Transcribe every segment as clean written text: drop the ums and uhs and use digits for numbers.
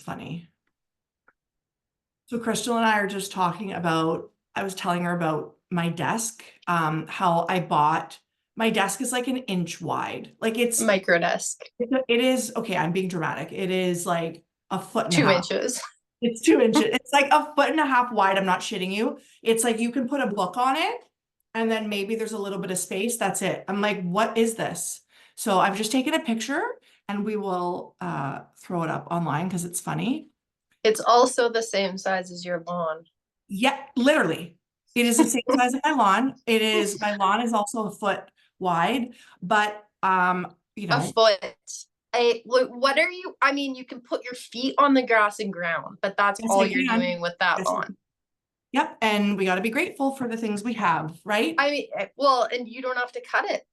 funny. So Crystal and I are just talking about, I was telling her about my desk, how I bought, my desk is like an inch wide. Like Micro desk, it is, okay, I'm being dramatic. It is like a foot and a two half. inches. It's 2 inches. It's like a foot and a half wide. I'm not shitting you. It's like you can put a book on it and then maybe there's a little bit of space. That's it. I'm like, what is this? So I've just taken a picture and we will throw it up online because it's funny. It's also the same size as your lawn. Yeah, literally. It is the same size as my lawn. It is, my lawn is also a foot wide, but A foot. What are you? I mean, you can put your feet on the grass and ground, but that's yes, all I you're can. doing with that Yes, lawn. yep. And we got to be grateful for the things we have, right? I mean, well, and you don't have to cut it.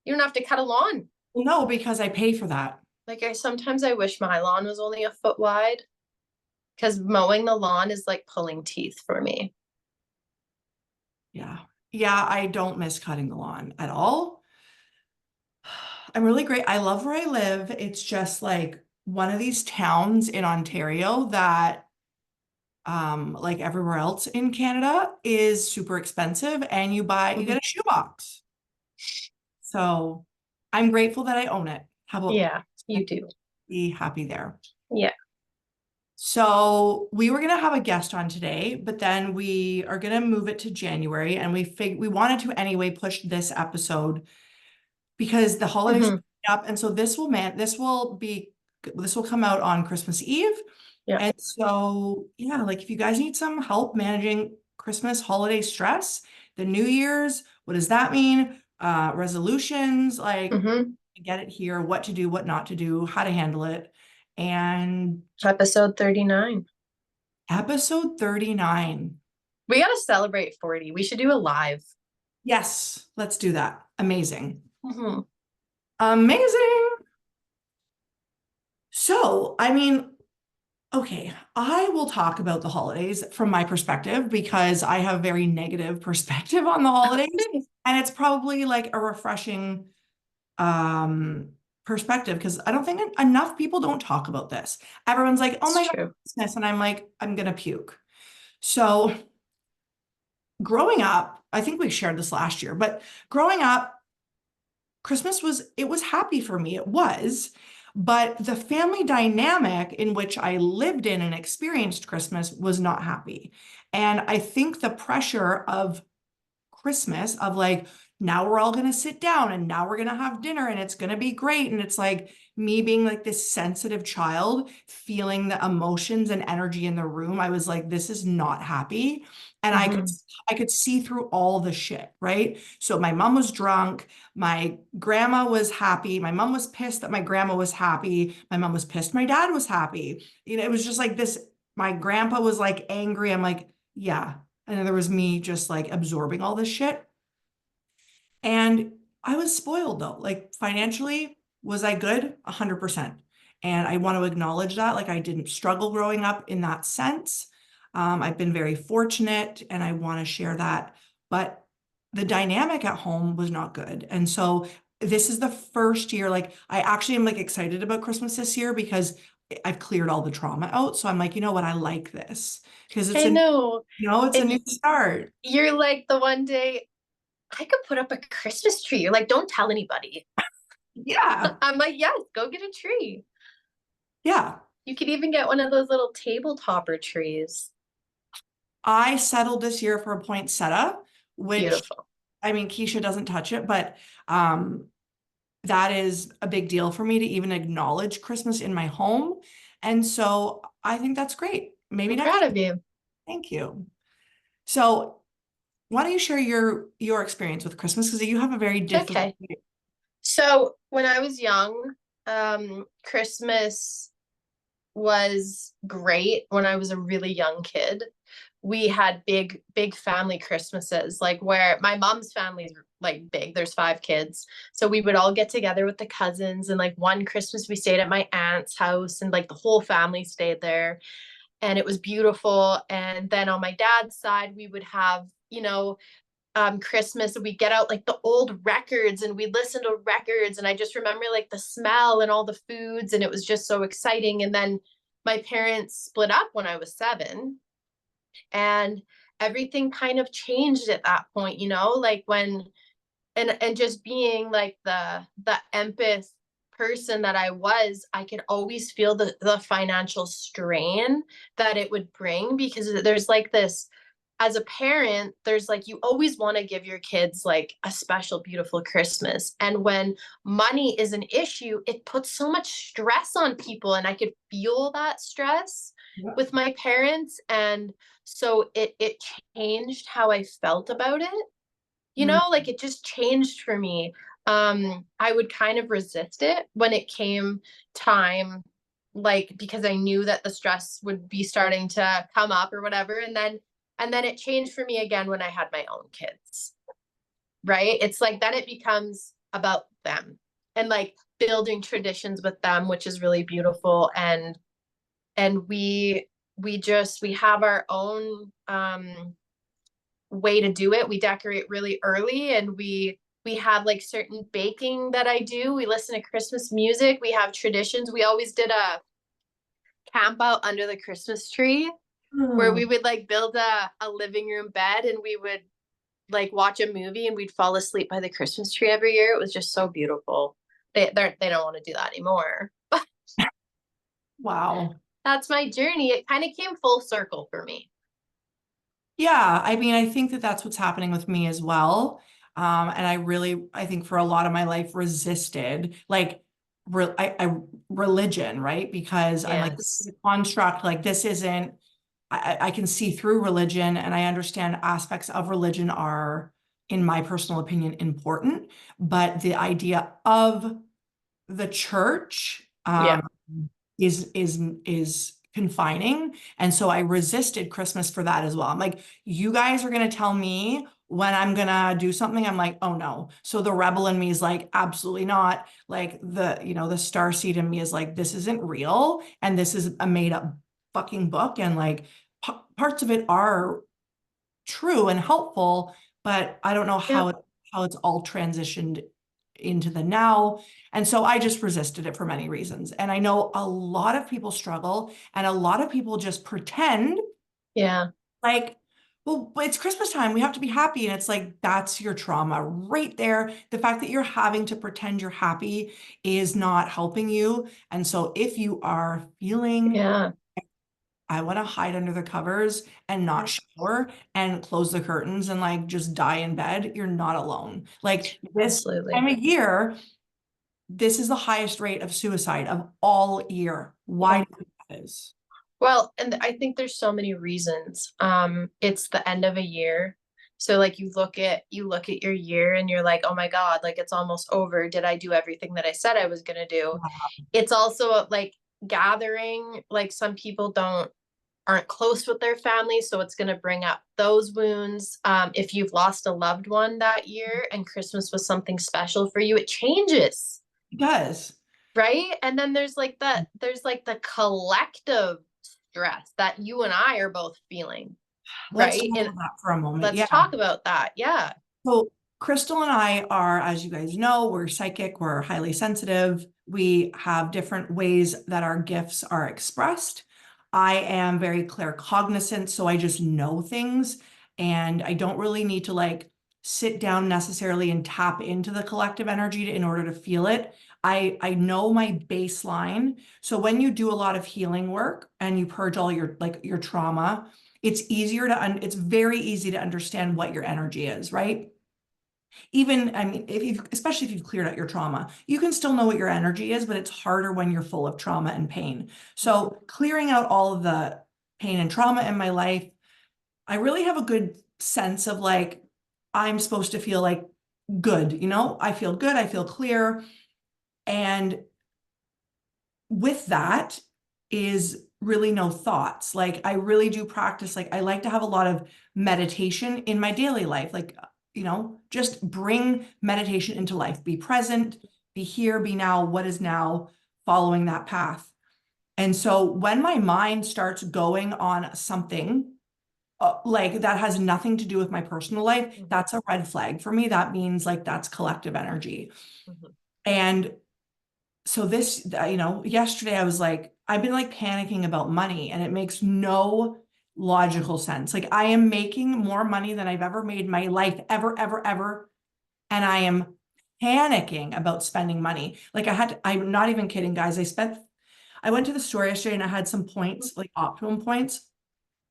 You don't have to cut a lawn. Well, no, because I pay for that. Like I wish my lawn was only a foot wide because mowing the lawn is like pulling teeth for me. Yeah. Yeah, I don't miss cutting the lawn at all. I'm really great. I love where I live. It's just like one of these towns in Ontario that like everywhere else in Canada is super expensive and you Mhm. get a shoebox. So I'm grateful that I own it. How about Yeah, you do. be happy there? Yeah. So we were gonna have a guest on today, but then we are gonna move it to January, and we wanted to anyway push this episode because the holidays are Hmm. coming up, and so this will come out on Christmas Eve. Yeah. And so yeah, like if you guys need some help managing Christmas holiday stress, the New Year's, what does that mean? Resolutions, like Hmm. get it here, what to do, what not to do, how to handle it. And Episode 39. episode 39. We got to celebrate 40. We should do a live. Yes, let's do that. Amazing. Hmm. Amazing. So, I mean, okay, I will talk about the holidays from my perspective because I have very negative perspective on the holidays. And it's probably like a refreshing um perspective because I don't think enough people don't talk about this. Everyone's like, "Oh It's my God, true. Christmas," and I'm like, I'm gonna puke. So, growing up, I think we shared this last year, but growing up, Christmas it was happy for me. It was. But the family dynamic in which I lived in and experienced Christmas was not happy. And I think the pressure of Christmas, of like, now we're all going to sit down and now we're going to have dinner and it's going to be great. And it's like me being like this sensitive child, feeling the emotions and energy in the room. I was like, this is not happy. And Hmm. I could see through all the shit, right? So my mom was drunk. My grandma was happy. My mom was pissed that my grandma was happy. My mom was pissed. My dad was happy. You know, it was just like this. My grandpa was like angry. I'm like, yeah. And then there was me just like absorbing all this shit. And I was spoiled though. Like financially, was I good? 100%. And I want to acknowledge that. Like I didn't struggle growing up in that sense. I've been very fortunate and I want to share that. But the dynamic at home was not good. And so this is the first year, like I actually am like excited about Christmas this year because I've cleared all the trauma out. So I'm like, you know what? I like this because I know. it's a And new start. you're like the one day I could put up a Christmas tree. You're like, don't tell anybody. Yeah. I'm like, yes, go get a tree. Yeah. You could even get one of those little table topper trees. I settled this year for a poinsettia, which Beautiful. I mean, Keisha doesn't touch it, but um, that is a big deal for me to even acknowledge Christmas in my home. And so I think that's great. Maybe I'm next proud year. of you. Thank you. So why don't you share your experience with Christmas? Because you have a very different. Okay. So when I was young, Christmas was great when I was a really young kid. We had big family Christmases, like where my mom's family's like big. There's 5 kids. So we would all get together with the cousins. And like one Christmas, we stayed at my aunt's house and like the whole family stayed there. And it was beautiful. And then on my dad's side, we would have, Christmas, we get out like the old records and we listen to records. And I just remember like the smell and all the foods, and it was just so exciting. And then my parents split up when I was 7, and everything kind of changed at that point, you know, like when and just being like the empath person that I was, I could always feel the financial strain that it would bring, because there's like this, as a parent, there's like, you always want to give your kids like a special, beautiful Christmas. And when money is an issue, it puts so much stress on people. And I could feel that stress Yeah. with my parents. And so it changed how I felt about it. You Mm. know, like it just changed for me. I would kind of resist it when it came time, like because I knew that the stress would be starting to come up or whatever. And then it changed for me again when I had my own kids. Right? It's like then it becomes about them and like building traditions with them, which is really beautiful. And we have our own way to do it. We decorate really early, and we have like certain baking that I do. We listen to Christmas music. We have traditions. We always did a camp out under the Christmas tree where Oh, we would like build a living room bed, and we would like watch a movie, and we'd fall asleep by the Christmas tree every year. It was just so beautiful. They don't want to do that anymore. wow. That's my journey. It kind of came full circle for me. Yeah, I mean, I think that that's what's happening with me as well. And I think for a lot of my life resisted like religion, right? Because I'm like, this is Yes. a construct, like this isn't, I can see through religion and I understand aspects of religion are, in my personal opinion, important. But the idea of the church, Yeah. is confining. And so I resisted Christmas for that as well. I'm like, you guys are going to tell me when I'm going to do something. I'm like, oh no. So the rebel in me is like, absolutely not. Like the star seed in me is like, this isn't real. And this is a made up fucking book. And like parts of it are true and helpful, but I don't know Yeah. how it's all transitioned into the now. And so I just resisted it for many reasons. And I know a lot of people struggle and a lot of people just pretend Yeah. like, well, it's Christmas time. We have to be happy. And it's like, that's your trauma right there. The fact that you're having to pretend you're happy is not helping you. And so if you are feeling Yeah. I want to hide under the covers and not Yeah. shower and close the curtains and like just die in bed, you're not alone. Like this Absolutely. time of year, this is the highest rate of suicide of all year. Why Yeah. do you think that is? Well, and I think there's so many reasons. It's the end of a year. So like you look at your year and you're like, "Oh my God, like it's almost over. Did I do everything that I said I was gonna do?" It's also like gathering, like some people aren't close with their family, so it's gonna bring up those wounds. If you've lost a loved one that year and Christmas was something special for you, it changes. It does. Right? And then there's like the collective stress that you and I are both feeling, Let's talk right? And about that for a moment. let's Yeah. talk about that. Yeah. So Krystle and I are, as you guys know, we're psychic, we're highly sensitive. We have different ways that our gifts are expressed. I am very claircognizant, so I just know things and I don't really need to like sit down necessarily and tap into the collective energy in order to feel it. I know my baseline. So when you do a lot of healing work and you purge all your like your trauma, it's very easy to understand what your energy is, right? Even, I mean, especially if you've cleared out your trauma, you can still know what your energy is, but it's harder when you're full of trauma and pain. So clearing out all of the pain and trauma in my life, I really have a good sense of like, I'm supposed to feel like good, I feel good, I feel clear. And with that is really no thoughts. Like I really do practice, like I like to have a lot of meditation in my daily life. Like, just bring meditation into life. Be present, be here, be now, what is now, following that path. And so when my mind starts going on something like that has nothing to do with my personal life, Mhm. that's a red flag for me. That means like that's collective energy. Mhm. And so yesterday I was like, I've been like panicking about money, and it makes no logical sense. Like I am making more money than I've ever made in my life, ever, ever, ever. And I am panicking about spending money. Like I'm not even kidding, guys. I went to the store yesterday and I had some points, like optimum points.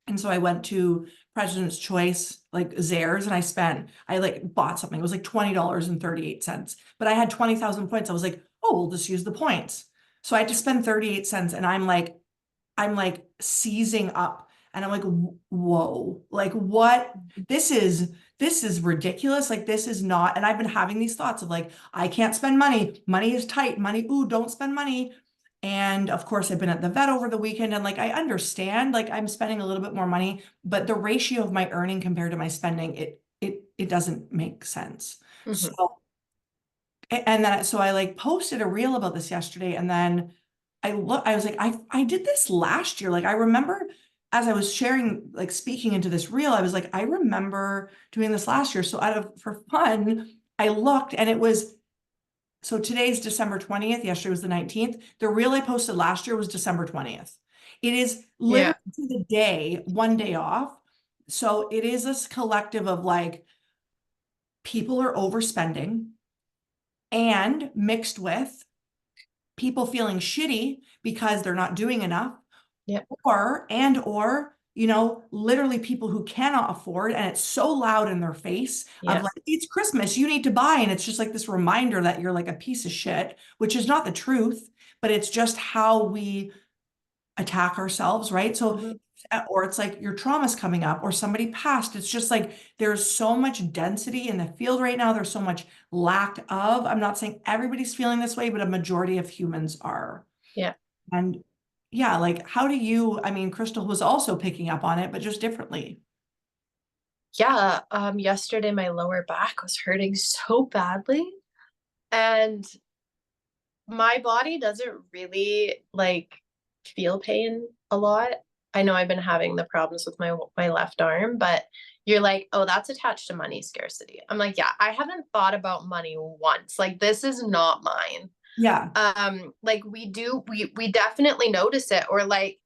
And so I went to President's Choice, like Zayre's, and I like bought something. It was like $20.38. But I had 20,000 points. I was like, oh, we'll just use the points. So I had to spend 38 cents. And I'm like seizing up. And I'm like, whoa, like what? This is ridiculous. Like this is not. And I've been having these thoughts of like, I can't spend money. Money is tight. Money, ooh, don't spend money. And of course, I've been at the vet over the weekend, and like I understand, like I'm spending a little bit more money, but the ratio of my earning compared to my spending, it doesn't make sense. Mhm. So and then so I like posted a reel about this yesterday, and then I was like, I did this last year. Like I remember as I was sharing, like speaking into this reel, I was like, I remember doing this last year. So for fun, I looked, and it was, so today's December 20th. Yesterday was the 19th. The reel I posted last year was December 20th. It is literally Yeah. to the day, one day off. So it is this collective of like, people are overspending, and mixed with people feeling shitty because they're not doing enough, Yep. or literally people who cannot afford, and it's so loud in their face of Yep. like, it's Christmas, you need to buy, and it's just like this reminder that you're like a piece of shit, which is not the truth, but it's just how we attack ourselves, right? So, Mhm. or it's like your trauma's coming up, or somebody passed. It's just like there's so much density in the field right now. There's so much lack of, I'm not saying everybody's feeling this way, but a majority of humans are. Yeah. And yeah, like how do you, I mean, Krystle was also picking up on it, but just differently. Yeah. Yesterday my lower back was hurting so badly, and my body doesn't really like feel pain a lot. I know I've been having the problems with my left arm, but you're like, oh, that's attached to money scarcity. I'm like, yeah, I haven't thought about money once. Like this is not mine. Yeah. Like we definitely notice it. Or like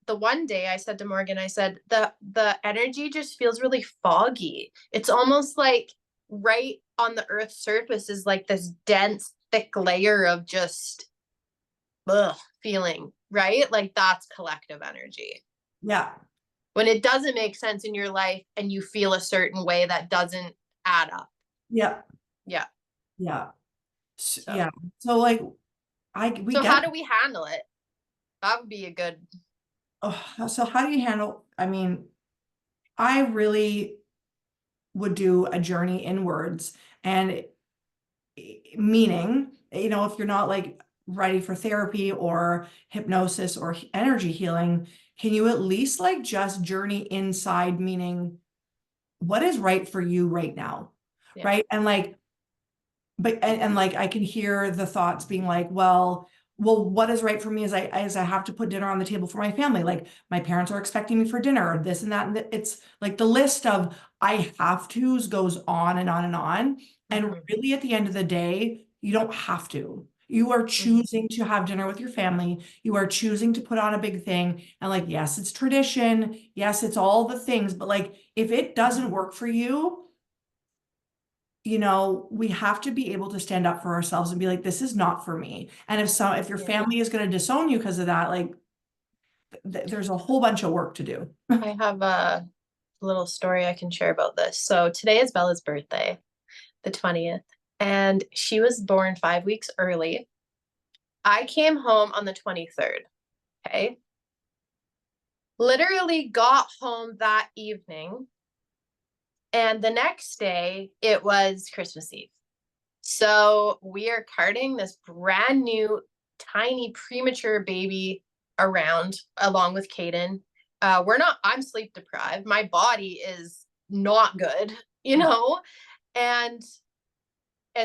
the one day I said to Morgan, I said, the energy just feels really foggy. It's almost like right on the earth's surface is like this dense, thick layer of just ugh, feeling, right? Like that's collective energy. Yeah. When it doesn't make sense in your life and you feel a certain way that doesn't add up. Yeah. Yeah. Yeah. So Yeah. So like we so get how do we handle it? That would be a good. so how do you handle, I mean, I really would do a journey inwards, and meaning, if you're not like ready for therapy or hypnosis or energy healing, can you at least like just journey inside, meaning what is right for you right now? Yeah. Right. And like, and like I can hear the thoughts being like, well, what is right for me is I have to put dinner on the table for my family. Like my parents are expecting me for dinner, or this and that. And it's like the list of I have to's goes on and on and on. And Mhm. really at the end of the day, you don't have to. You are Mhm. choosing to have dinner with your family. You are choosing to put on a big thing. And like, yes, it's tradition. Yes, it's all the things. But like, if it doesn't work for you, we have to be able to stand up for ourselves and be like, this is not for me. And if your Yeah. family is going to disown you because of that, like there's a whole bunch of work to do. I have a little story I can share about this. So today is Bella's birthday, the 20th, and she was born 5 weeks early. I came home on the 23rd. Okay. Literally got home that evening. And the next day, it was Christmas Eve. So we are carting this brand new, tiny, premature baby around along with Caden. I'm sleep deprived. My body is not good, you know? And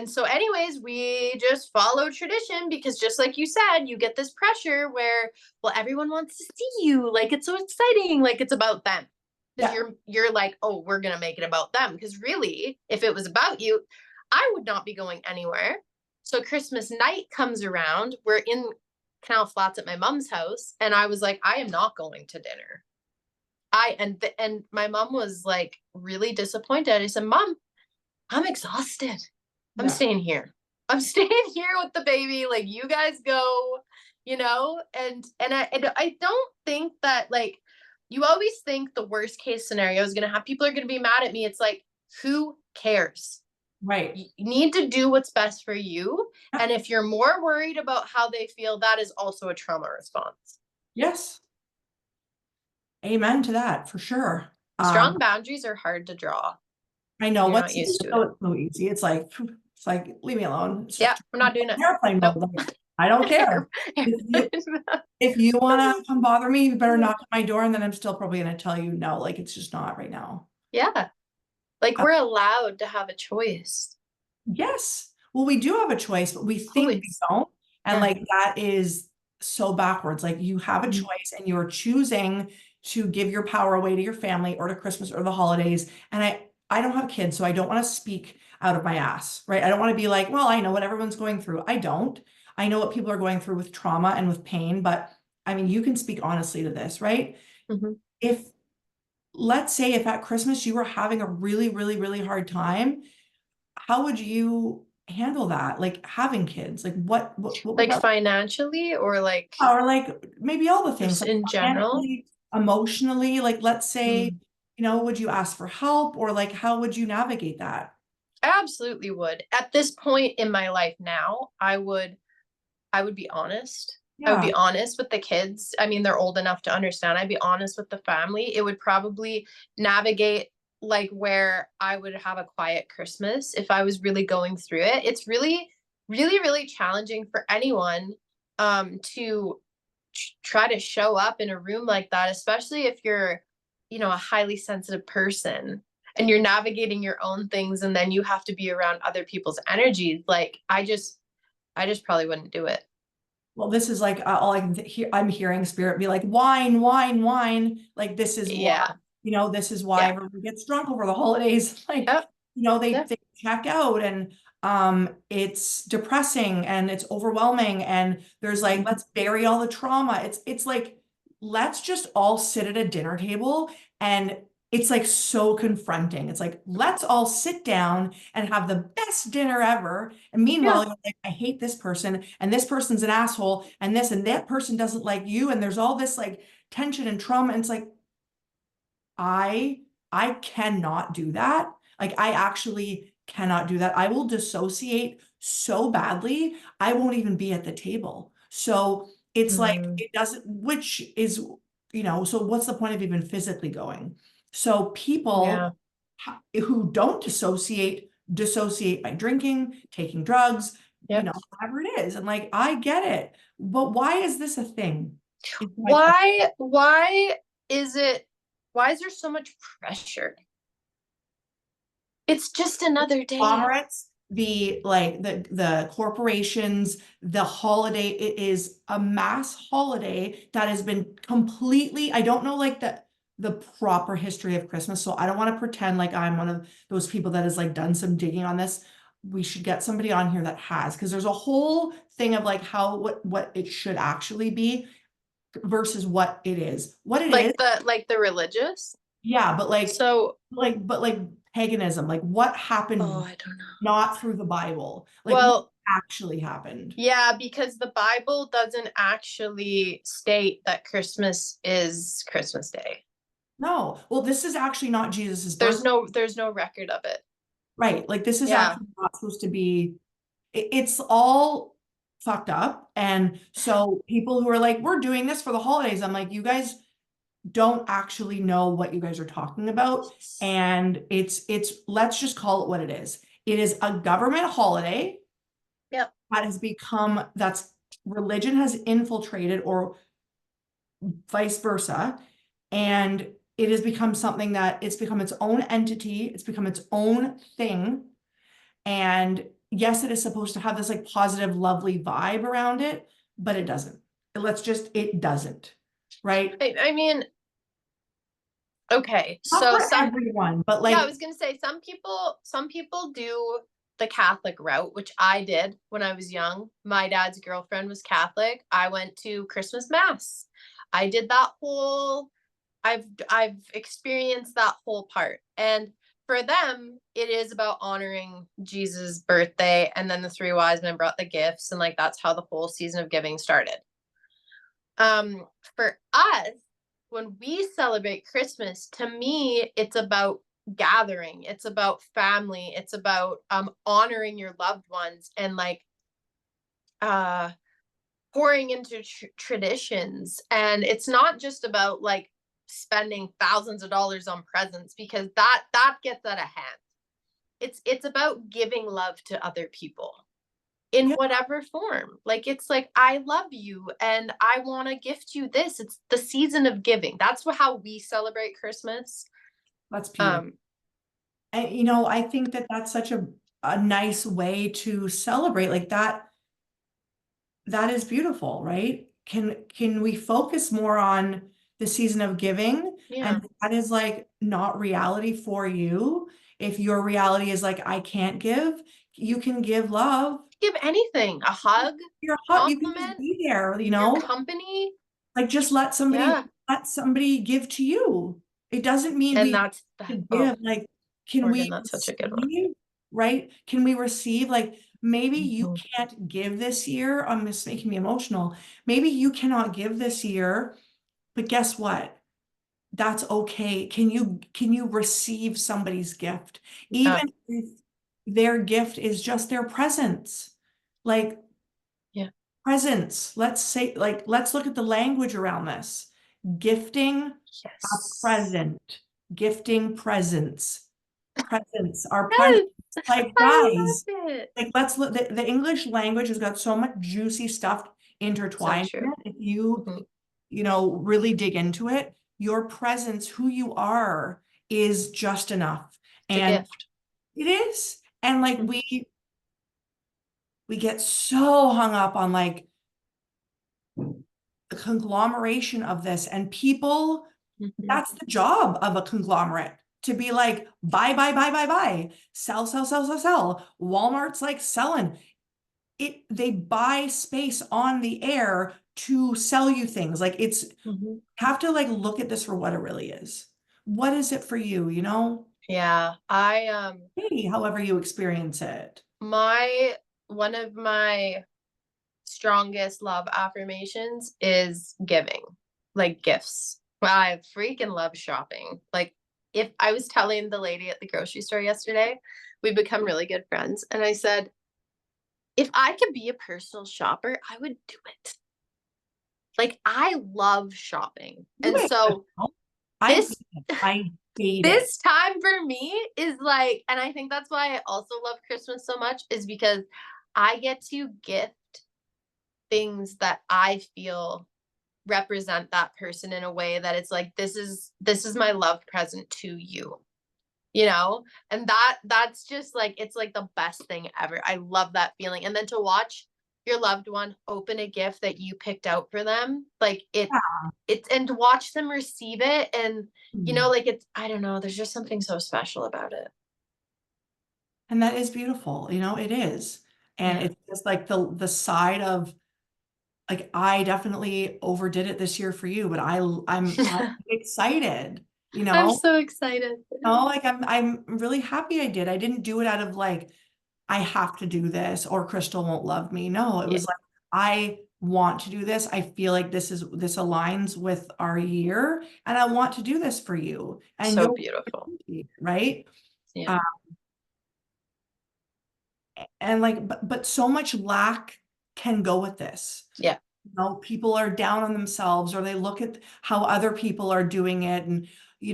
so anyways, we just follow tradition because just like you said, you get this pressure where, well, everyone wants to see you. Like it's so exciting. Like it's about them. Because Yeah. you're like, oh, we're gonna make it about them. Because really, if it was about you, I would not be going anywhere. So Christmas night comes around. We're in Canal Flats at my mom's house, and I was like, I am not going to dinner. And my mom was like really disappointed. I said, Mom, I'm exhausted. I'm Yeah. staying here. I'm staying here with the baby. Like, you guys go, and I don't think that, like, you always think the worst case scenario is gonna have people are gonna be mad at me. It's like, who cares? Right. You need to do what's best for you. Yeah. And if you're more worried about how they feel, that is also a trauma response. Yes. Amen to that for sure. Strong boundaries are hard to draw I know when you're not what's used to it. so easy. It's like, leave me alone. It's Yeah, just I'm not doing it. airplane Nope. mode. Like, I don't care. If you want to come bother me, you better knock at my door, and then I'm still probably going to tell you no, like it's just not right now. Yeah. Like, Uh, we're allowed to have a choice. yes. Well, we do have a choice, but we think we Always. don't. And Yeah. like that is so backwards. Like you have a choice and you're choosing to give your power away to your family or to Christmas or the holidays. And I don't have kids, so I don't want to speak out of my ass, right? I don't want to be like, well, I know what everyone's going through. I don't. I know what people are going through with trauma and with pain, but I mean, you can speak honestly to this, right? Mhm. If, let's say, if at Christmas you were having a really, really, really hard time, how would you handle that? Like having kids, like what would Like, that, financially, or like or like maybe all the things, just like in general? financially, emotionally, like let's say, Hmm. would you ask for help or like how would you navigate that? I absolutely would. At this point in my life now, I would be honest. I would Yeah. be honest with the kids. I mean, they're old enough to understand. I'd be honest with the family. It would probably navigate like where I would have a quiet Christmas if I was really going through it. It's really, really, really challenging for anyone to try to show up in a room like that, especially if you're, a highly sensitive person and you're navigating your own things, and then you have to be around other people's energies. Like, I just probably wouldn't do it. Well, this is like all I can hear. I'm hearing spirit be like, wine, wine, wine. Like this is why, Yeah. this is why Yeah. everyone gets drunk over the holidays. Like, Yep. Yeah. they check out and it's depressing and it's overwhelming. And there's like, let's bury all the trauma. It's like, let's just all sit at a dinner table and it's like so confronting. It's like, let's all sit down and have the best dinner ever. And Yeah. meanwhile, you're like, I hate this person, and this person's an asshole, and this and that person doesn't like you. And there's all this like tension and trauma. And it's like, I I cannot do that. Like I actually cannot do that. I will dissociate so badly, I won't even be at the table. So it's like Mm, it doesn't, which is, so what's the point of even physically going? So people yeah. who don't dissociate by drinking, taking drugs, Yep. whatever it is. And like I get it. But why is this a thing? Is my question. Why is it why is there so much pressure? It's just another day. Conglomerates, the corporations, the holiday, it is a mass holiday that has been completely, I don't know like the proper history of Christmas, so I don't want to pretend like I'm one of those people that has like done some digging on this. We should get somebody on here that has, because there's a whole thing of like how what it should actually be versus what it is. What it is, Like the religious. yeah, but So, like paganism, like what oh, happened I don't know. not through the Bible, like what Well, actually happened. yeah, because the Bible doesn't actually state that Christmas is Christmas Day. No, well, this is actually not Jesus's There's birth, no record of it. right? Like this is Yeah. actually not supposed to be, it's all fucked up. And so people who are like, we're doing this for the holidays, I'm like, you guys don't actually know what you guys are talking about. And it's let's just call it what it is. It is a government holiday Yep. that has become, that's religion has infiltrated or vice versa. And it has become something that it's become its own entity, it's become its own thing. And yes, it is supposed to have this like positive, lovely vibe around it, but it doesn't. It doesn't, right? I mean, okay. Not So for everyone, but yeah, I like, was gonna say some people do the Catholic route, which I did when I was young. My dad's girlfriend was Catholic. I went to Christmas mass. I did that whole I've experienced that whole part. And for them, it is about honoring Jesus' birthday, and then the three wise men brought the gifts, and like that's how the whole season of giving started. For us, when we celebrate Christmas, to me, it's about gathering, it's about family, it's about honoring your loved ones, and like uh pouring into traditions. And it's not just about like spending thousands of dollars on presents, because that gets out of hand. It's about giving love to other people in Yeah, whatever form. Like it's like, I love you and I want to gift you this. It's the season of giving. That's how we celebrate Christmas. that's beautiful. um And I think that that's such a nice way to celebrate like that. That is beautiful, right? Can we focus more on the season of giving? And yeah, if that is like not reality for you. If your reality is like, I can't give, you can give love. give anything, a hug, You're hot, you can just compliment, be there, your company. like just Yeah, let somebody give to you. It doesn't mean and we that's the, to oh, give, like, can Morgan, we that's such a good one. receive, right? Can we receive, like, maybe you Mhm. can't give this year. This making me emotional. Maybe you cannot give this year, but guess what? That's okay. Can you receive somebody's gift? Yeah, Even if their gift is just their presence. Like, yeah, presence. Let's say, like, let's look at the language around this. Gifting a yes. present, gifting presents, presents are present. Yes, Like, I guys, love it. like, let's look. The English language has got so much juicy stuff So intertwined in true. it. If you, Mhm. really dig into it, your presence, who you are, is just enough. It's a And gift. it is. And like Mhm. we get so hung up on like the conglomeration of this, and people, Mhm. that's the job of a conglomerate, to be like buy buy buy buy buy, sell sell sell sell sell. Walmart's like selling it, they buy space on the air to sell you things. Like, it's Mhm. have to like look at this for what it really is. What is it for you, Yeah, hey, however you experience it. my one of my strongest love affirmations is giving, like gifts. Well, I freaking love shopping. Like, if I was telling the lady at the grocery store yesterday, we become really good friends, and I said, if I could be a personal shopper, I would do it. Like, I love shopping. Do And it. so I hate this it. I hate it. this time for me is like, and I think that's why I also love Christmas so much, is because I get to gift things that I feel represent that person in a way that it's like, this is my love present to you, and that's just like, it's like the best thing ever. I love that feeling. And then to watch your loved one open a gift that you picked out for them, like it's, and to watch them receive it, and Yeah. like, it's, I don't know, there's just something so special about it. And that is beautiful, it is. And Yeah. it's just like the side of, like, I definitely overdid it this year for you, but I'm excited, I'm so excited. like I'm really happy I did. I didn't do it out of like, I have to do this or Krystle won't love me. No, it Yeah, was like, I want to do this. I feel like this aligns with our year, and I want to do this for you. And so you'll, beautiful. right? Yeah, Uh, and like, but so much lack can go with this. yeah, People are down on themselves, or they look at how other people are doing it. And,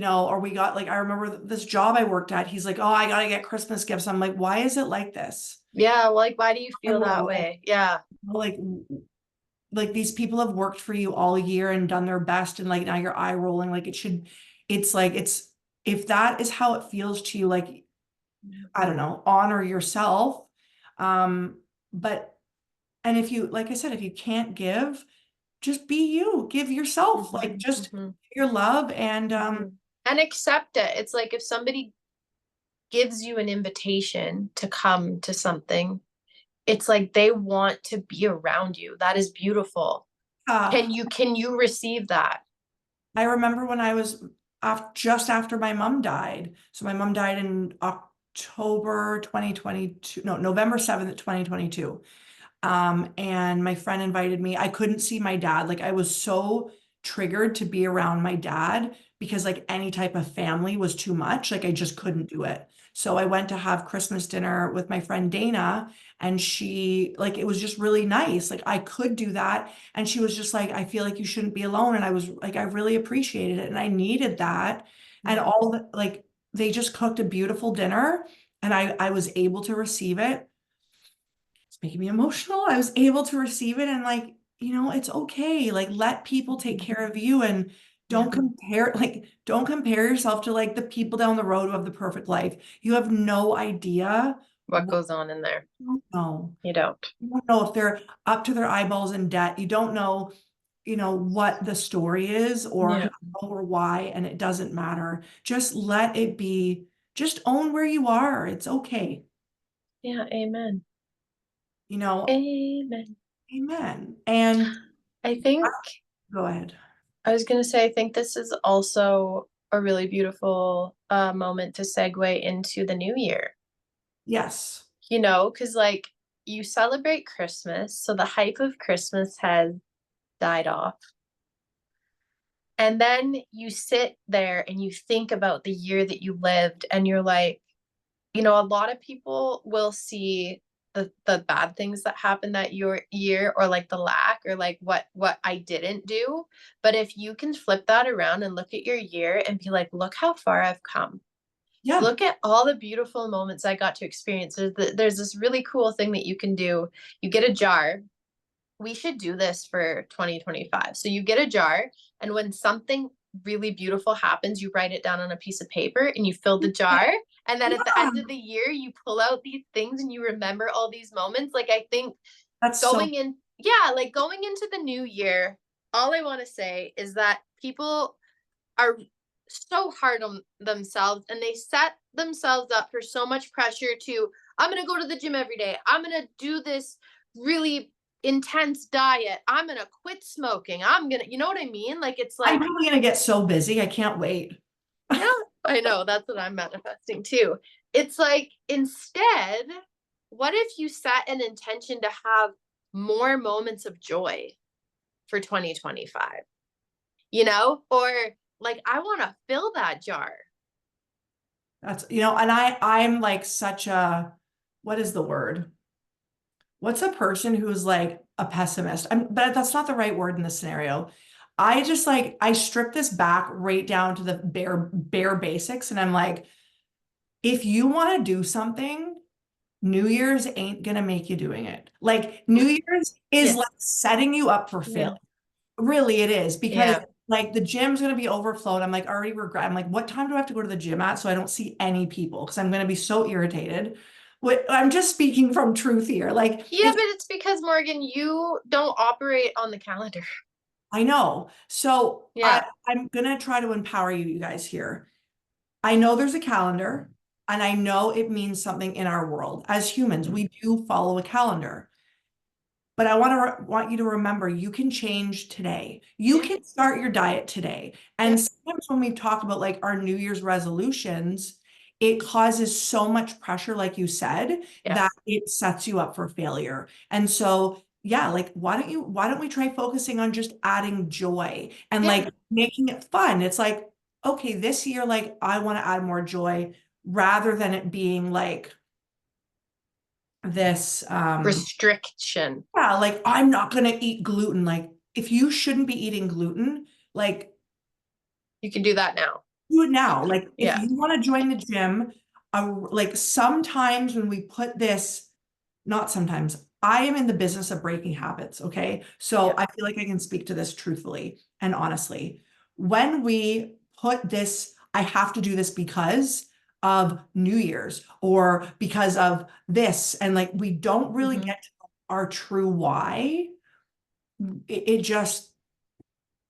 or we got like, I remember this job I worked at, he's like, oh, I got to get Christmas gifts. I'm like, why is it like this? yeah. Well, like, why do you I feel don't that know. way? Yeah. Like these people have worked for you all year and done their best, and like now you're eye rolling. Like, it's like, if that is how it feels to you, like, I don't know, honor yourself. But, and if you, like I said, if you can't give, just be you, give yourself, like, Mhm, just mhm, your love. And mhm. And accept it. It's like, if somebody gives you an invitation to come to something, it's like they want to be around you. That is beautiful. Uh, Can you receive that? I remember when I was just after my mom died. So my mom died in October 2022, no, November 7th, 2022. And my friend invited me. I couldn't see my dad. Like I was so triggered to be around my dad because like any type of family was too much. Like I just couldn't do it. So I went to have Christmas dinner with my friend Dana, and she like it was just really nice. Like I could do that. And she was just like, I feel like you shouldn't be alone. And I was like, I really appreciated it. And I needed that. And Yeah. all the like they just cooked a beautiful dinner and I was able to receive it. It's making me emotional. I was able to receive it and like, it's okay. Like let people take care of you and Yeah. don't compare yourself to like the people down the road who have the perfect life. You have no idea What what goes on in there? you know. You don't. You don't know if they're up to their eyeballs in debt. You don't know, what the story is or Yeah. how or why, and it doesn't matter. Just let it be. Just own where you are. It's okay. Yeah. Amen. You know, Amen. amen. And I think go ahead. I was gonna say, I think this is also a really beautiful moment to segue into the new year. Yes. Because like you celebrate Christmas, so the hype of Christmas has died off. And then you sit there and you think about the year that you lived, and you're like, a lot of people will see the bad things that happened that year, or like the lack, or like what I didn't do. But if you can flip that around and look at your year and be like, look how far I've come. Yeah. Look at all the beautiful moments I got to experience. There's this really cool thing that you can do. You get a jar. We should do this for 2025. So you get a jar, and when something really beautiful happens, you write it down on a piece of paper and you fill the jar. And then at the Yeah. end of the year, you pull out these things and you remember all these moments. Like, I think That's so, like going into the new year, all I want to say is that people are so hard on themselves, and they set themselves up for so much pressure to, I'm going to go to the gym every day. I'm going to do this really intense diet. I'm going to quit smoking. I'm going to, you know what I mean? Like, it's I'm like, probably going to get so busy. I can't wait. yeah, I know that's what I'm manifesting too. It's like, instead, what if you set an intention to have more moments of joy for 2025? Or like, I want to fill that jar. And I'm like such a, what is the word? What's a person who's like a pessimist? But that's not the right word in this scenario. I just like, I strip this back right down to the bare basics. And I'm like, if you want to do something, New Year's ain't gonna make you doing it. Like New Year's is Yes. like setting you up for Yeah. failure. Really, it is because Yeah. like the gym's gonna be overflowed. I'm like already regret. I'm like, what time do I have to go to the gym at so I don't see any people? Because I'm gonna be so irritated. I'm just speaking from truth here. Like Yeah, it's but it's because, Morgan, you don't operate on the calendar. I know. So Yeah. I'm gonna try to empower you guys here. I know there's a calendar, and I know it means something in our world. As humans, we do follow a calendar. But I want you to remember you can change today. You Yeah. can start your diet today. Yeah. And sometimes when we talk about like our New Year's resolutions, it causes so much pressure, like you said, Yeah. that it sets you up for failure. And so, yeah, like why don't we try focusing on just adding joy and Yeah. like making it fun? It's like, okay, this year, like I want to add more joy rather than it being like this Restriction. yeah, like I'm not gonna eat gluten. Like if you shouldn't be eating gluten, like You can do that now. do it now. Like if Yeah. you want to join the gym, like sometimes when we put this, not sometimes, I am in the business of breaking habits. Okay. So Yeah. I feel like I can speak to this truthfully and honestly. When we put this, I have to do this because of New Year's or because of this, and like we don't really Hmm. get to our true why. It just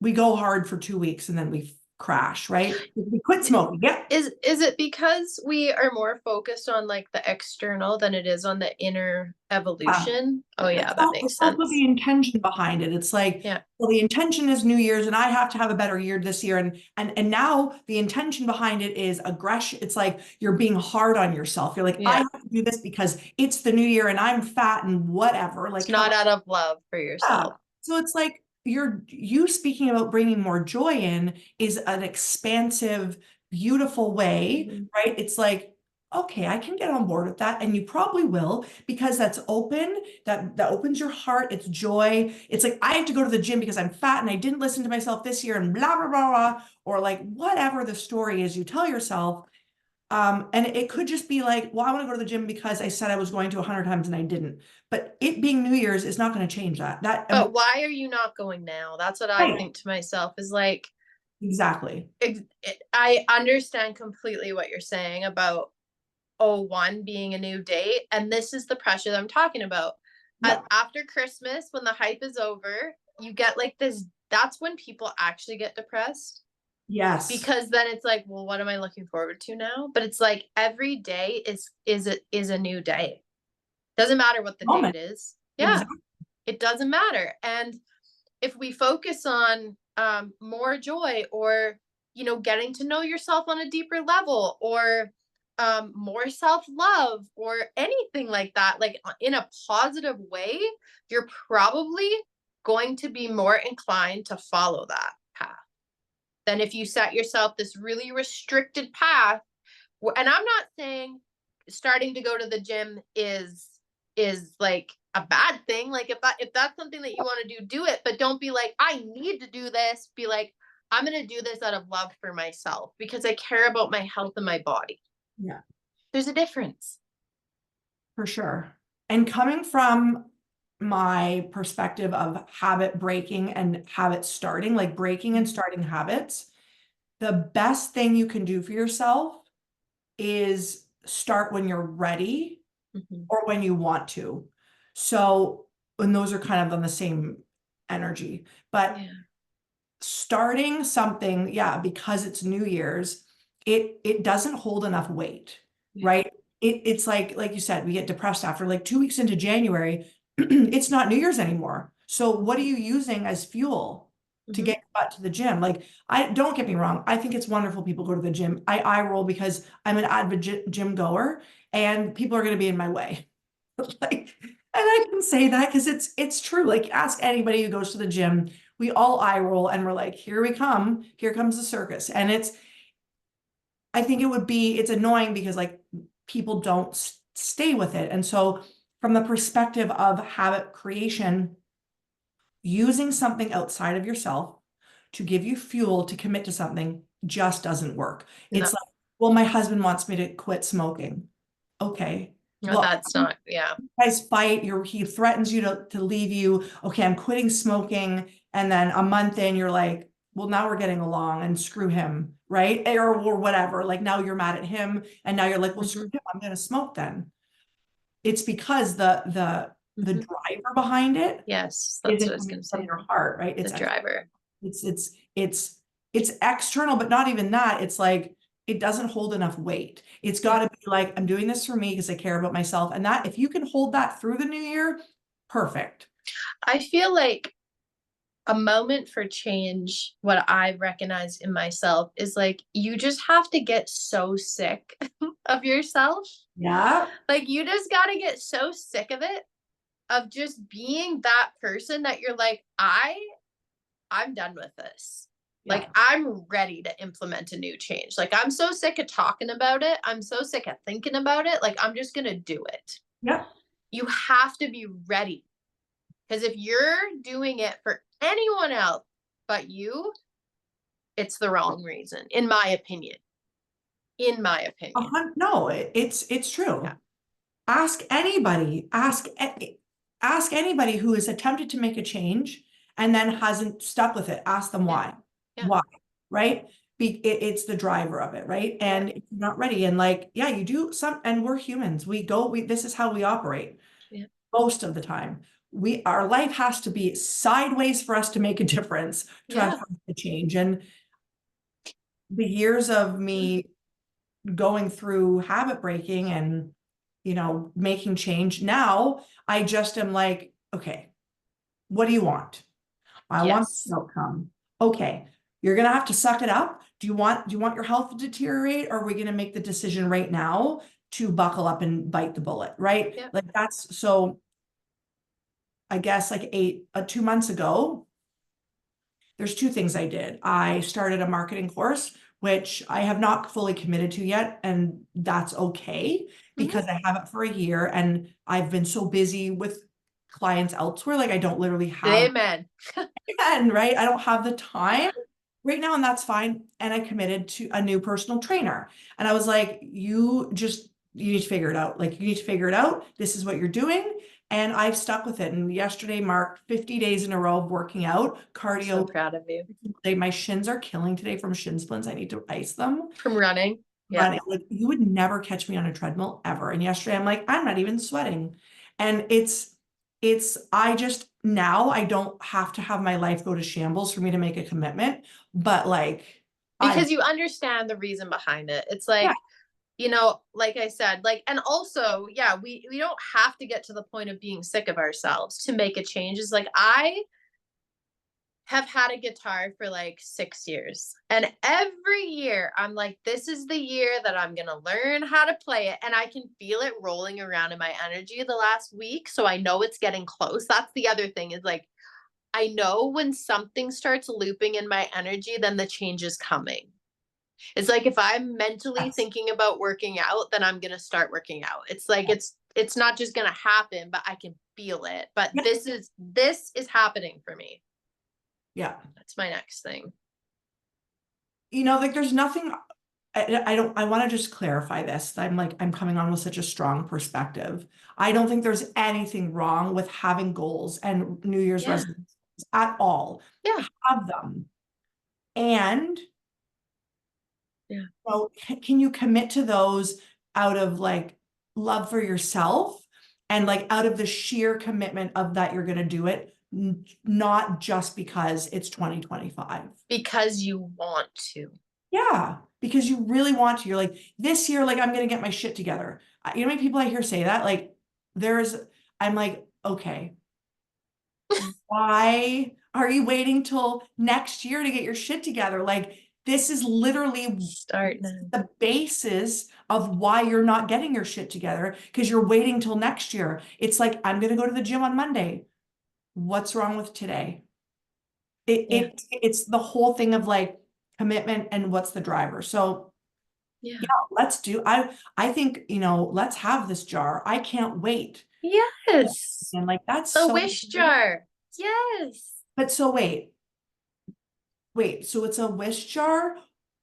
we go hard for 2 weeks and then we crash, right? We quit smoking. Yeah. Is it because we are more focused on like the external than it is on the inner evolution? Oh yeah, that makes It's also sense. the intention behind it. It's like, Yeah. well, the intention is New Year's and I have to have a better year this year. And now the intention behind it is aggression. It's like you're being hard on yourself. You're like, I Yeah. have to do this because it's the new year and I'm fat and whatever. It's Like, come not on. out of love for Yeah. yourself. So it's like you speaking about bringing more joy in is an expansive, beautiful way, Mhm. right? It's like, okay, I can get on board with that. And you probably will, because that's open, that opens your heart. It's joy. It's like, I have to go to the gym because I'm fat and I didn't listen to myself this year and blah, blah, blah, blah. Or like whatever the story is you tell yourself. And it could just be like, well, I want to go to the gym because I said I was going to 100 times and I didn't. But it being New Year's is not going to change that. But why are you not going now? That's what I Right, think to myself is like, exactly. I understand completely what you're saying about 01 being a new date. And this is the pressure that I'm talking about. Yeah. After Christmas, when the hype is over, you get like this, that's when people actually get depressed. Yes. Because then it's like, well, what am I looking forward to now? But it's like every day is a new day. Doesn't matter what the date Moment. is. Yeah, Exactly. it doesn't matter. And if we focus on more joy, or getting to know yourself on a deeper level, or more self-love, or anything like that, like in a positive way, you're probably going to be more inclined to follow that path than if you set yourself this really restricted path. And I'm not saying starting to go to the gym is like a bad thing. Like if that's something that you want to do it, but don't be like, I need to do this. Be like, I'm going to do this out of love for myself because I care about my health and my body. Yeah, There's a difference. for sure. And coming from my perspective of habit breaking and habit starting, like breaking and starting habits, the best thing you can do for yourself is start when you're ready Mm-hmm. or when you want to. So, and those are kind of on the same energy, but Yeah. starting something, yeah, because it's New Year's, it doesn't hold enough weight, Yeah. right? It's like you said, we get depressed after like 2 weeks into January, it's not New Year's anymore. So what are you using as fuel to Mm-hmm. get your butt to the gym? Like, I don't get me wrong, I think it's wonderful people go to the gym. I roll because I'm an avid gym goer and people are going to be in my way. Like, and I can say that because it's true. Like, ask anybody who goes to the gym. We all eye roll and we're like, here we come. Here comes the circus. And I think it's annoying because like people don't stay with it. And so from the perspective of habit creation, using something outside of yourself to give you fuel to commit to something just doesn't work. No, It's like, well, my husband wants me to quit smoking. Okay. no, Well, that's not. Yeah. guys fight, he threatens you to leave you. Okay, I'm quitting smoking. And then a month in, you're like, well, now we're getting along and screw him, right? Or whatever. Like now you're mad at him. And now you're like, well, screw him, I'm gonna smoke then. It's because the Mm-hmm. driver behind it Yes, that's what I isn't was coming going to from say. your heart, right? The driver. It's it's it's it's external, but not even that. It's like it doesn't hold enough weight. It's got Yeah. to be like, I'm doing this for me because I care about myself. And that if you can hold that through the new year, perfect. I feel like a moment for change, what I recognize in myself is like you just have to get so sick of yourself. Yeah. Like you just got to get so sick of it, of just being that person that you're like, I'm done with this. Yeah. Like I'm ready to implement a new change. Like I'm so sick of talking about it. I'm so sick of thinking about it. Like I'm just going to do it. Yeah. You have to be ready. Because if you're doing it for anyone else but you, it's the wrong reason, in my opinion. In my opinion. No, it's true. Yeah. Ask anybody, ask anybody who has attempted to make a change and then hasn't stuck with it. Ask them Yeah. why. Yeah. Why, right? It's the driver of it, right? And if you're not ready, and like, yeah, you do some, and we're humans. This is how we operate Yeah. most of the time. Our life has to be sideways for us to make a difference, to Yeah. have to change. And the years of me going through habit breaking and, making change. Now I just am like, okay, what do you want? I want Yes. this outcome. Okay, you're gonna have to suck it up. Do you want your health to deteriorate, or are we gonna make the decision right now to buckle up and bite the bullet, right? Yep. Like that's so I guess like 2 months ago, there's two things I did. I started a marketing course, which I have not fully committed to yet, and that's okay Mhm. because I have it for a year and I've been so busy with clients elsewhere. Like I don't literally have, Amen. and right, I don't have the time right now, and that's fine. And I committed to a new personal trainer. And I was like, you need to figure it out. Like, you need to figure it out. This is what you're doing. And I've stuck with it. And yesterday marked 50 days in a row of working out, So cardio. proud of you. My shins are killing today from shin splints. I need to ice them. From running. Yeah. Running, like you would never catch me on a treadmill ever. And yesterday I'm like, I'm not even sweating. And I just now I don't have to have my life go to shambles for me to make a commitment. But like I Because you understand the reason behind it. It's yeah, like, like I said, like, and also, yeah, we don't have to get to the point of being sick of ourselves to make a change. It's like I have had a guitar for like 6 years. And every year I'm like, this is the year that I'm going to learn how to play it. And I can feel it rolling around in my energy the last week. So I know it's getting close. That's the other thing is like, I know when something starts looping in my energy, then the change is coming. It's like if I'm mentally yes. thinking about working out, then I'm going to start working out. It's like it's not just going to happen, but I can feel it. But Yeah. this is happening for me. Yeah. That's my next thing. Like there's nothing I don't I want to just clarify this. I'm coming on with such a strong perspective. I don't think there's anything wrong with having goals and New Year's Yeah. resolutions at all. Yeah. Have them. And Yeah. so can you commit to those out of like love for yourself and like out of the sheer commitment of that you're going to do it, not just because it's 2025. Because you want to. Yeah, because you really want to. You're like, this year, like I'm going to get my shit together. You know how many people I hear say that? Like there's, I'm like, okay, why are you waiting till next year to get your shit together? Like this is literally Start now. the basis of why you're not getting your shit together because you're waiting till next year. It's like, I'm going to go to the gym on Monday. What's wrong with today? Yeah. It's the whole thing of like commitment and what's the driver. So Yeah. yeah, I think, let's have this jar. I can't wait. Yes. And like that's The so wish jar. Yes. but so wait, so it's a wish jar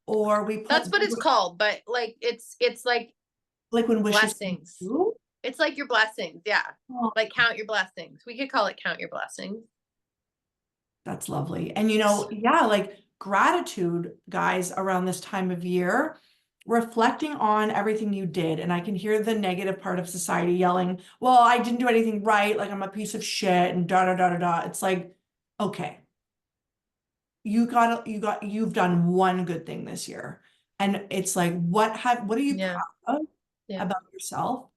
or we put That's what it's called, but like it's like like when wishes come blessings. true? It's like your blessings. Yeah. Oh, Like count your blessings. We could call it count your blessings. that's lovely. And yeah, like gratitude, guys, around this time of year, reflecting on everything you did. And I can hear the negative part of society yelling, well, I didn't do anything right, like I'm a piece of shit and da da da da da. It's like, okay, you've done one good thing this year. And it's like, what are you Yeah. proud of Yeah. about yourself?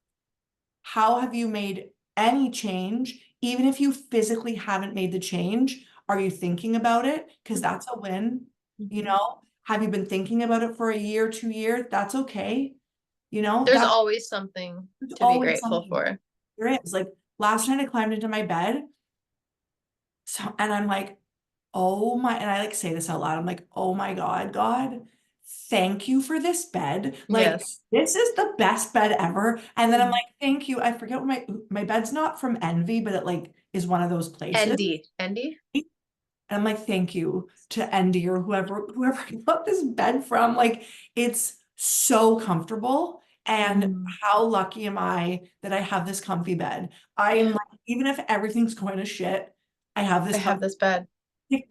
How have you made any change? Even if you physically haven't made the change, are you thinking about it? Because that's a win. Mhm. Have you been thinking about it for a year, 2 years? That's okay. There's That's always something to be always grateful something. for. There is. Like last night I climbed into my bed. And I'm like, oh my, and I like say this out loud. I'm like, oh my God, God, thank you for this bed. Like, Yes. this is the best bed ever. And then I'm Mm. like, thank you. I forget what my bed's not from Envy, but it like is one of those places. Andy. Andy? And I'm like, thank you to Endy or whoever I got this bed from. Like, it's so comfortable. And Mm. how lucky am I that I have this comfy bed? I am Yeah. like, even if everything's going to shit, I have I this have comfy. this bed.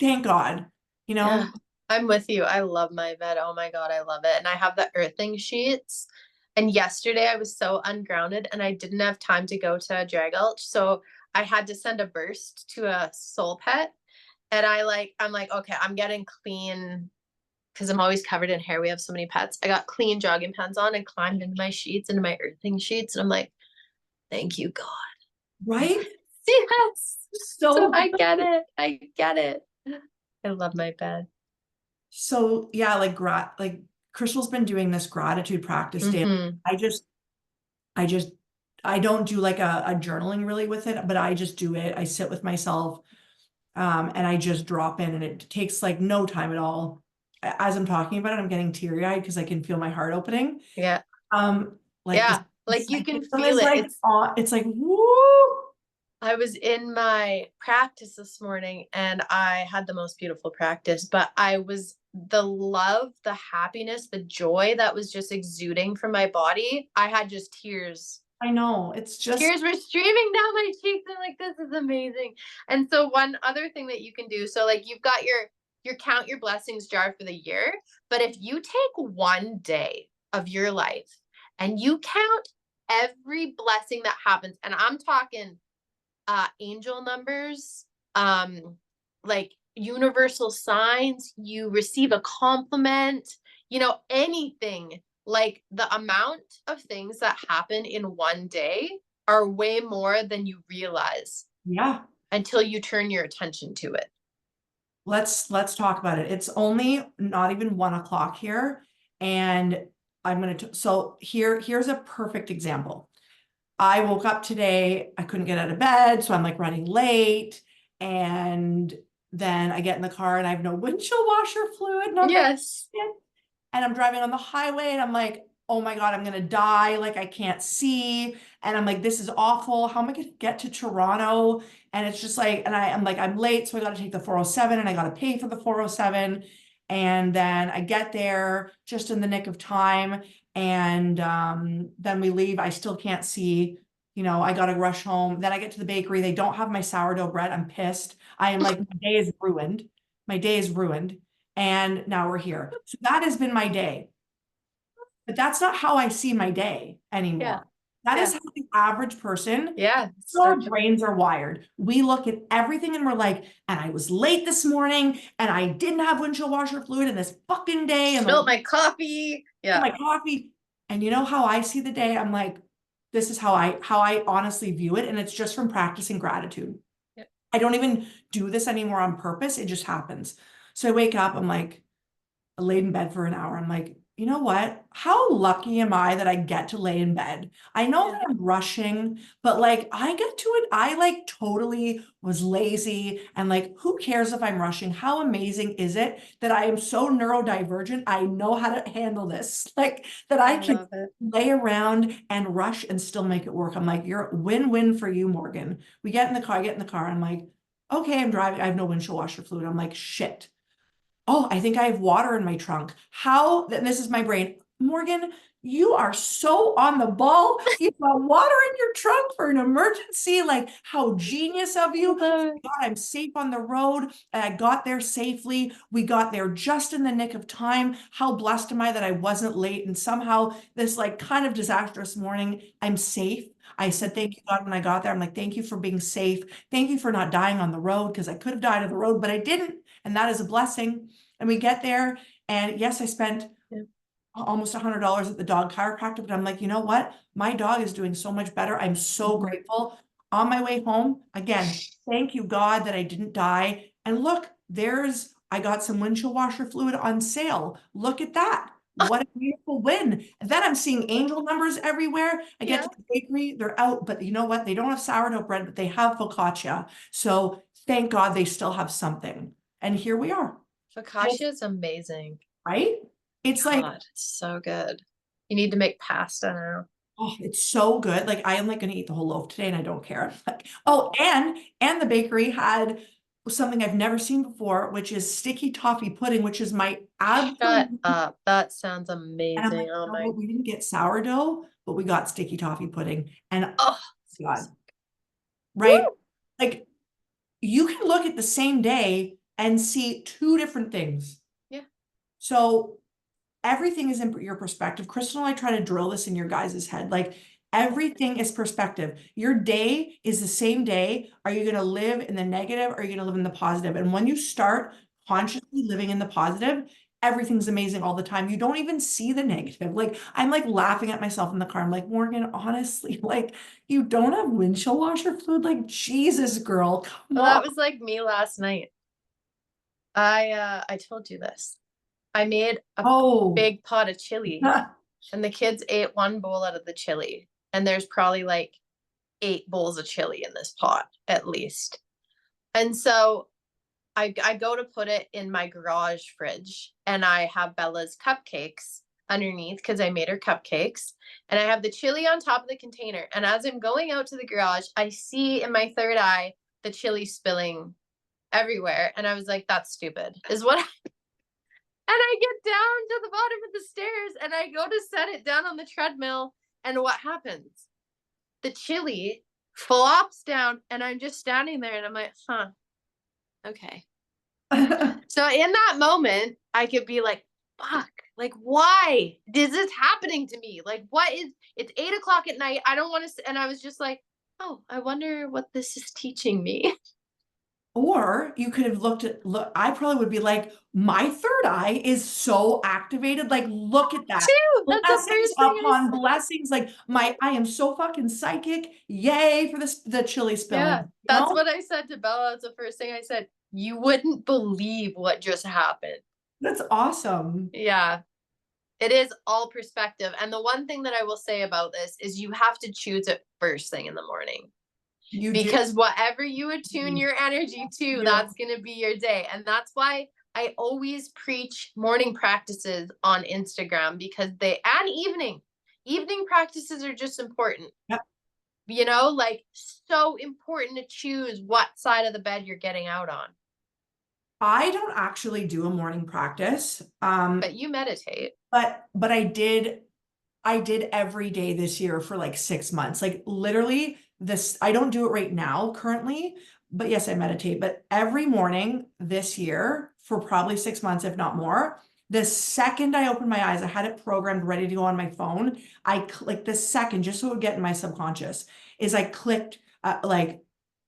Thank God, you Yeah. know? I'm with you. I love my bed. Oh my God, I love it. And I have the earthing sheets. And yesterday I was so ungrounded and I didn't have time to go to a drag gulch. So I had to send a burst to a soul pet. And I'm like, okay, I'm getting clean because I'm always covered in hair. We have so many pets. I got clean jogging pants on and climbed into my sheets, into my earthing sheets. And I'm like, thank you, God. Right? Yes. So So I get it. I get it. I love my bed. So yeah, like Crystal's been doing this gratitude practice daily. Mm-hmm. I just, I just, I don't do like a journaling really with it, but I just do it. I sit with myself, and I just drop in, and it takes like no time at all. As I'm talking about it, I'm getting teary-eyed because I can feel my heart opening. Yeah. Like Yeah. the Like you can psychic feel is it. like, it's like, woo. I was in my practice this morning and I had the most beautiful practice, but the love, the happiness, the joy that was just exuding from my body. I had just tears. I know, it's just, Tears were streaming down my cheeks. I'm like, this is amazing. And so one other thing that you can do, so like you've got your count your blessings jar for the year, but if you take one day of your life and you count every blessing that happens, and I'm talking angel numbers, like universal signs, you receive a compliment, anything, like the amount of things that happen in one day are way more than you realize yeah. until you turn your attention to it. Let's talk about it. It's only not even 1 o'clock here, and I'm gonna so here's a perfect example. I woke up today, I couldn't get out of bed, so I'm like running late, and then I get in the car and I have no windshield washer fluid, and I'm like, Yes. "Shit." And I'm driving on the highway and I'm like, oh my God, I'm gonna die. Like I can't see. And I'm like, this is awful. How am I gonna get to Toronto? And it's just like, and I'm like, I'm late, so I gotta take the 407 and I gotta pay for the 407. And then I get there just in the nick of time. And then we leave. I still can't see. I gotta rush home. Then I get to the bakery. They don't have my sourdough bread. I'm pissed. I am like, my day is ruined. My day is ruined. And now we're here. So that has been my day. But that's not how I see my day Yeah. anymore. That is Yeah. how the average person, Yeah. our So true. brains are wired. We look at everything and we're like, and I was late this morning and I didn't have windshield washer fluid in this fucking day. And Spilled my coffee. Yeah. my coffee. And you know how I see the day? I'm like, this is how I honestly view it. And it's just from practicing gratitude. Yeah. I don't even do this anymore on purpose. It just happens. So I wake up, I'm like, laid in bed for an hour. I'm like, you know what? How lucky am I that I get to lay in bed? I know that I'm rushing, but like I get to it. I like totally was lazy and like, who cares if I'm rushing? How amazing is it that I am so neurodivergent? I know how to handle this, like that I can love it. lay around and rush and still make it work. I'm like, you're win-win for you, Morgan. We get in the car, I get in the car. I'm like, okay, I'm driving. I have no windshield washer fluid. I'm like, shit. Oh, I think I have water in my trunk. How, this is my brain. Morgan, you are so on the ball. You've got water in your trunk for an emergency. Like, how genius of you. God, I'm safe on the road. And I got there safely. We got there just in the nick of time. How blessed am I that I wasn't late? And somehow this like kind of disastrous morning, I'm safe. I said, thank you, God, when I got there. I'm like, thank you for being safe. Thank you for not dying on the road, because I could have died on the road, but I didn't. And that is a blessing. And we get there, and yes, I spent almost $100 at the dog chiropractor, but I'm like, you know what? My dog is doing so much better. I'm so grateful. On my way home, again, thank you, God, that I didn't die. And look, I got some windshield washer fluid on sale. Look at that. What a beautiful win. And then I'm seeing angel numbers everywhere. I get to the bakery, they're out, but you know what? They don't have sourdough bread, but they have focaccia. So thank God they still have something. And here we are. Focaccia is amazing. Right? It's like, God, it's so good. You need to make pasta now. oh, it's so good. Like I am like gonna eat the whole loaf today and I don't care. Like, oh, and the bakery had something I've never seen before, which is sticky toffee pudding, which is my Shut absolute. up. That sounds And I'm amazing. like, Oh no, my. we didn't get sourdough, but we got sticky toffee pudding. And Oh, God, right? woo! Like you can look at the same day and see two different things. Yeah. So everything is in your perspective. Krystle and I try to drill this in your guys' head. Like everything is perspective. Your day is the same day. Are you going to live in the negative or are you going to live in the positive? And when you start consciously living in the positive, everything's amazing all the time. You don't even see the negative. Like I'm like laughing at myself in the car. I'm like, Morgan, honestly, like you don't have windshield washer fluid. Like Jesus, girl, come Well, on. that was like me last night. I told you this. I made a Oh, big pot of chili and the kids ate one bowl out of the chili. And there's probably like 8 bowls of chili in this pot, at least. And so I go to put it in my garage fridge and I have Bella's cupcakes underneath because I made her cupcakes. And I have the chili on top of the container. And as I'm going out to the garage, I see in my third eye the chili spilling everywhere. And I was like, that's stupid, is what and I get down to the bottom of the stairs and I go to set it down on the treadmill. And what happens? The chili flops down and I'm just standing there and I'm like, huh, okay. So in that moment, I could be like, fuck, like, why is this happening to me? Like, what is, it's 8 o'clock at night. I don't want to, and I was just like, oh, I wonder what this is teaching me. Or you could have looked at, look, I probably would be like, my third eye is so activated. Like, look at that. Too. That's the Blessings first thing I upon said. blessings. Like I am so fucking psychic. Yay for this, the chili spilling, Yeah, you that's know? what I said to Bella. That's the first thing I said. You wouldn't believe what just happened. That's awesome. Yeah, it is all perspective. And the one thing that I will say about this is you have to choose it first thing in the morning. You do. Because whatever you attune your energy to, that's going to be your day. And that's why I always preach morning practices on Instagram because and evening practices are just important. Yep. You know, like so important to choose what side of the bed you're getting out on. I don't actually do a morning practice. But you meditate. But I did every day this year for like 6 months. Like literally this, I don't do it right now currently, but yes, I meditate. But every morning this year for probably 6 months, if not more, the second I opened my eyes, I had it programmed ready to go on my phone. I like the second, just so it would get in my subconscious, is I clicked like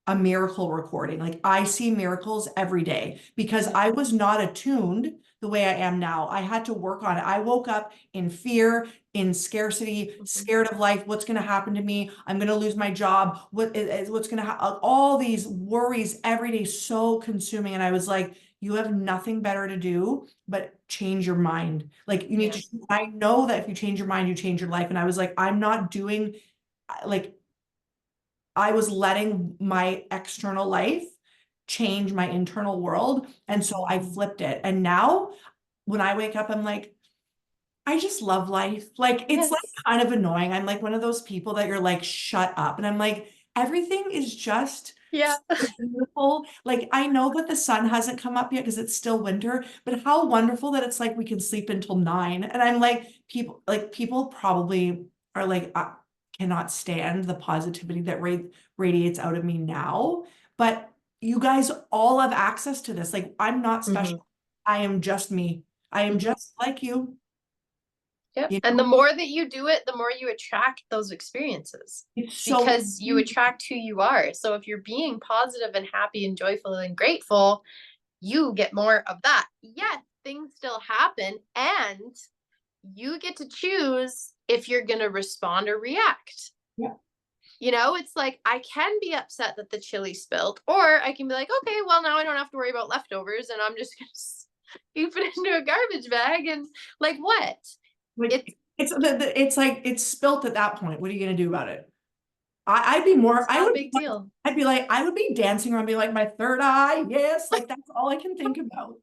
a miracle recording. Like I see miracles every day because I was not attuned the way I am now. I had to work on it. I woke up in fear, in scarcity, scared of life. What's going to happen to me? I'm going to lose my job. What's going to happen? All these worries every day, so consuming. And I was like, you have nothing better to do but change your mind. Like you need to, I know that if you change your mind, you change your life. And I was like, I'm not doing like, I was letting my external life change my internal world. And so I flipped it. And now when I wake up, I'm like, I just love life. Like it's like kind of annoying. I'm like one of those people that you're like, shut up. And I'm like, everything is just so beautiful. Like I know that the sun hasn't come up yet because it's still winter, but how wonderful that it's like we can sleep until 9. And I'm like, people probably are like, cannot stand the positivity that radiates out of me now. But you guys all have access to this. Like I'm not special. I am just me. I am just like you. Yep. You And the know? more that you do it, the more you attract those experiences It's so because you attract who you are. So if you're being positive and happy and joyful and grateful, you get more of that. Yes, things still happen and you get to choose if you're going to respond or react. Yeah. You know, it's like I can be upset that the chili spilled, or I can be like, okay, well, now I don't have to worry about leftovers and I'm just going to keep it into a garbage bag. And like, what? Like it's like it's spilt at that point. What are you gonna do about it? I'd be more. It's not a big deal. I'd be like I would be dancing around, be like my third eye. Yes, like that's all I can think about.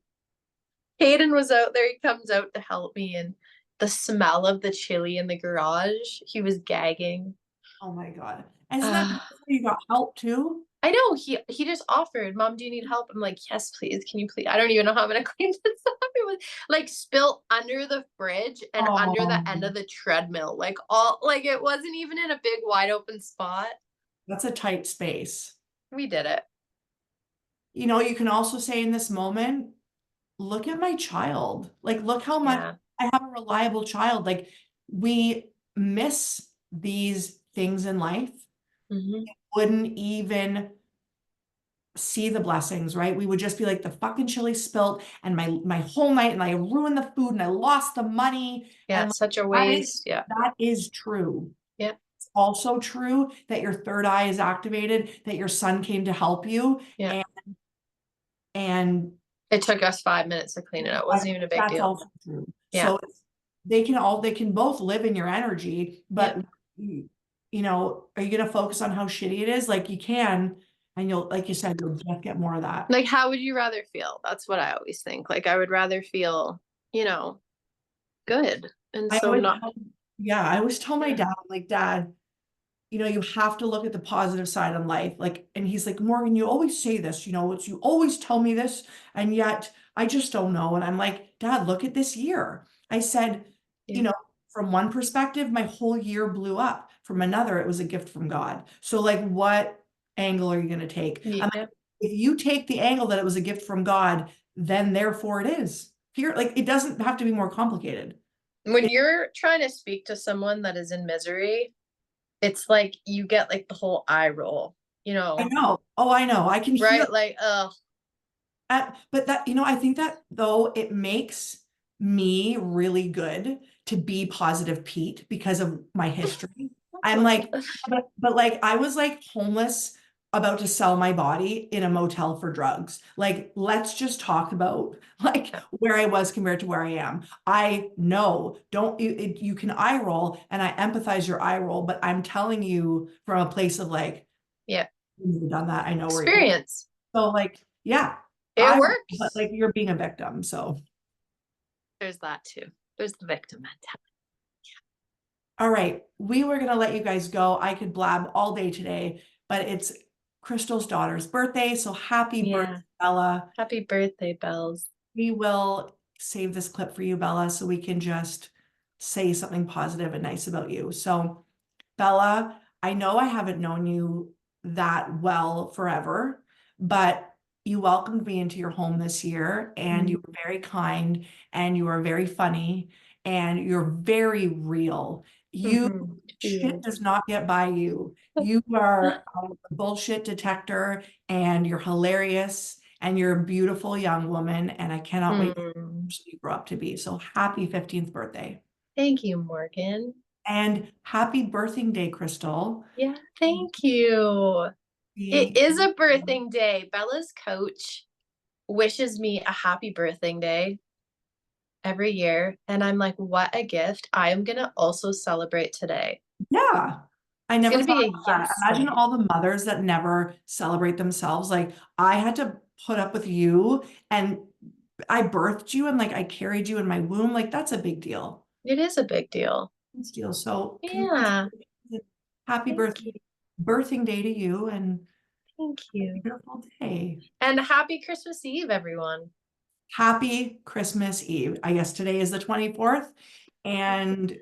Hayden was out there. He comes out to help me, and the smell of the chili in the garage, he was gagging. Oh my God. And isn't that beautiful? You got help too? I know he just offered, Mom, do you need help? I'm like, yes, please. Can you please? I don't even know how I'm gonna clean this up. It was like spilt under the fridge and under the end Oh, of the treadmill. Like all like it wasn't even in a big wide open spot. that's a tight space. We did it. You know, you can also say in this moment, look at my child. Like, look how much Yeah. I have a reliable child. Like, we miss these things in life. Mm-hmm. Wouldn't even see the blessings, right? We would just be like, the fucking chili spilt and my whole night, and I ruined the food and I lost the money. Yeah, And it's such a like, waste. Yeah. that is true. Yeah. It's also true that your third eye is activated, that your son came to help you, Yeah. and It took us 5 minutes to clean it up. It wasn't even a big that's deal. also true. Yeah. So they can both live in your energy, but you know, are you gonna focus on how shitty it is? Like you can, and you'll, like you said, you'll just get more of that. Like, how would you rather feel? That's what I always think. Like, I would rather feel, good. And I so always not, yeah, I always tell my yeah. dad, like, Dad, you know, you have to look at the positive side in life. Like, and he's like, Morgan, you always say this, you know, it's, you always tell me this, and yet I just don't know. And I'm like, Dad, look at this year. I said, you Yeah. know, from one perspective, my whole year blew up. From another, it was a gift from God. So, like, what angle are you going to take? I'm Yeah. like, if you take the angle that it was a gift from God, then therefore it is. Here, like, it doesn't have to be more complicated. When you're trying to speak to someone that is in misery, it's like you get like the whole eye roll, I know. Oh, I know. I can hear. right? Like, But that, you know, I think that though it makes me really good to be positive Pete because of my history. I'm like, but like I was like homeless, about to sell my body in a motel for drugs. Like, let's just talk about like where I was compared to where I am. I know, don't you can eye roll and I empathize your eye roll, but I'm telling you from a place of like, yeah, you've done that. I know where you're. experience. So like, yeah, It but works. like you're being a victim. So, There's that too. There's the victim mentality. all right, we were going to let you guys go. I could blab all day today, but it's Krystle's daughter's birthday. So happy birthday, Yeah. Bella. Happy birthday, Bells. We will save this clip for you, Bella, so we can just say something positive and nice about you. So, Bella, I know I haven't known you that well forever, but you welcomed me into your home this year, and you were very kind, and you are very funny, and you're very real. You She shit is. does not get by you. You are a bullshit detector, and you're hilarious, and you're a beautiful young woman, and I cannot wait for Hmm. you to grow up to be. So happy 15th birthday. Thank you, Morgan. And happy birthing day, Krystle. Yeah, thank you. It The- is a birthing day. Bella's coach wishes me a happy birthing day every year. And I'm like, what a gift. I am going to also celebrate today. Yeah. I It's never going to thought be a about that. yes Imagine day. all the mothers that never celebrate themselves. Like, I had to put up with you, and I birthed you, and like I carried you in my womb. Like, that's a big deal. It is a big deal. Big deal. So Yeah. congratulations. Happy Thank birthday, you. birthing day to you, and Thank have a you. beautiful day. And happy Christmas Eve, everyone. Happy Christmas Eve. I guess today is the 24th. And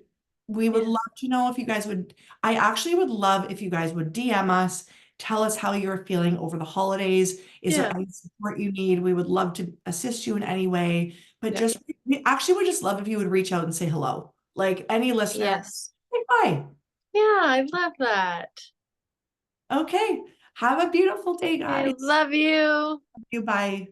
we would Yeah. love to know if you guys would, I actually would love if you guys would DM us, tell us how you're feeling over the holidays. Is there Yeah. any support you need? We would love to assist you in any way. But Yeah. just, we actually would just love if you would reach out and say hello. Like any listener, Yes. say hi. Yeah, I love that. Okay. Have a beautiful day, I guys. love you. Bye.